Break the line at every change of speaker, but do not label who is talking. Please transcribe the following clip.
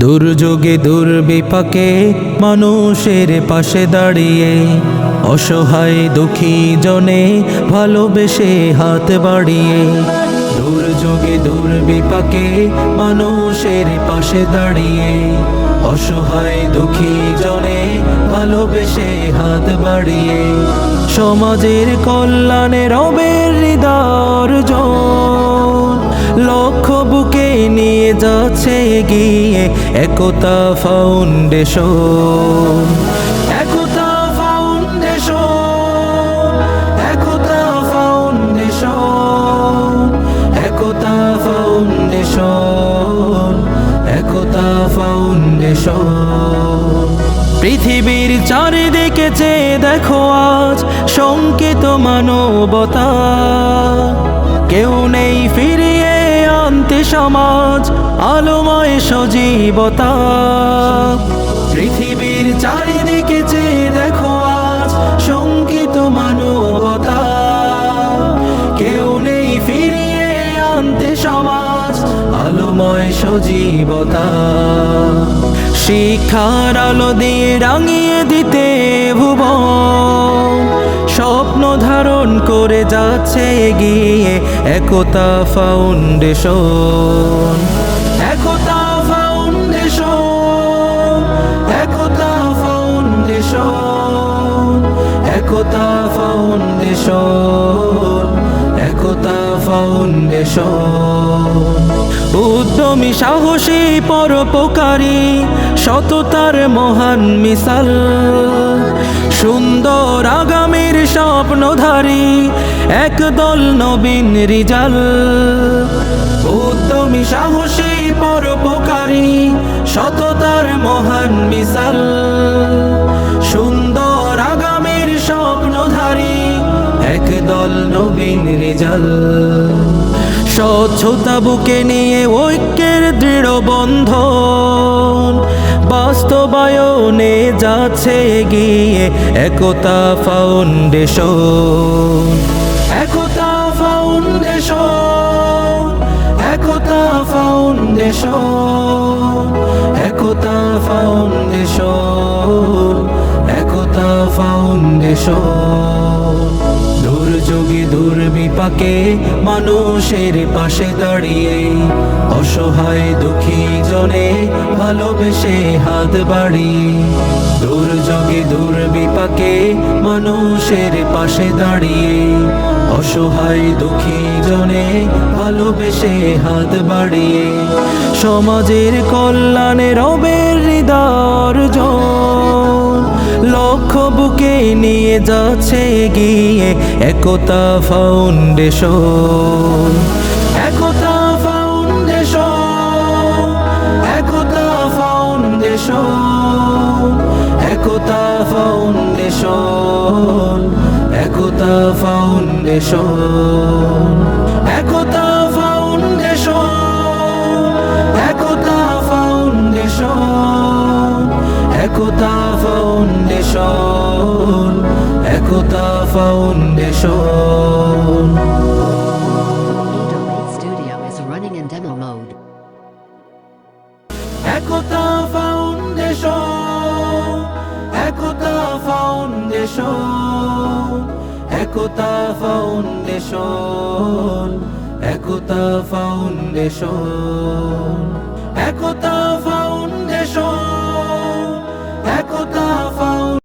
দুর্যোগে দুর্বিপাকে মানুষের পাশে দাঁড়িয়ে অসহায় দুঃখী জনে ভালোবেসে হাত বাড়িয়ে। দুর্যোগে দুর্বিপাকে মানুষের পাশে দাঁড়িয়ে অসহায় দুঃখী জনে ভালোবেসে হাত বাড়িয়ে। সমাজের কল্যাণে রবের হৃদয় লক্ষ্য বুকে নিয়ে যাচ্ছে এগিয়ে Ekta Foundation. Ekta Foundation, Ekta Foundation, Ekta Foundation, Ekta foundation. পৃথিবীর চারিদিকে চেয়ে দেখো আজ শঙ্কিত মানবতা, কেউ নেই ফিরিয়ে আনতে সমাজ আলোময় সজীবতা। পৃথিবীর চারিদিকে চেয়ে দেখো আজ শঙ্কিত মানবতা, কেউ নেই ফিরিয়ে আনতে সমাজ আলোময় সজীবতা। শিক্ষার আলো দিয়ে রাঙিয়ে দিতে ভুবন, স্বপ্ন ধারণ করে যাচ্ছে এগিয়ে Ekta Foundation. Ekta Foundation, Ekta Foundation, Ekta Foundation, Ekta foundation. উদ্যমী সাহসী পরোপকারী সততার মহান মিসাল, সুন্দর আগামীর স্বপ্নধারী একদল নবীন রিজাল। উদ্যমী সাহসী পরোপকারী সততার মহান মিসাল, সুন্দর আগামীর স্বপ্নধারী একদল নবীন রিজাল। স্বচ্ছতা বুকে নিয়ে ঐক্যের দৃঢ় বন্ধন বাস্তবায়নে যাচ্ছে এগিয়ে Ekta Foundation. Ekta Foundation, Ekta Foundation, Ekta Foundation, Ekta foundation. দুর্যোগে দুর্বিপাকে মানুষের পাশে দাঁড়িয়ে অসহায় দুঃখী জনে ভালোবেসে হাত বাড়িয়ে। দুর্যোগে দুর্বিপাকে মানুষের পাশে দাঁড়িয়ে অসহায় দুঃখী জনে ভালোবেসে হাত বাড়িয়ে। সমাজের কল্যাণে রবের হৃদয় লক্ষ্য বুকে নিয়ে যাচ্ছে এগিয়ে Ekta Foundation. Ekta Foundation, Ekta Foundation, Ekta Foundation, Ekta Foundation, Ekta Foundation, Ekta Foundation, Ekta Foundation, Ekta Foundation.
Studio is running in demo mode.
Ekta Foundation, Ekta Foundation, Ekta Foundation, Ekta Foundation, Ekta Foundation, Ekta foundation,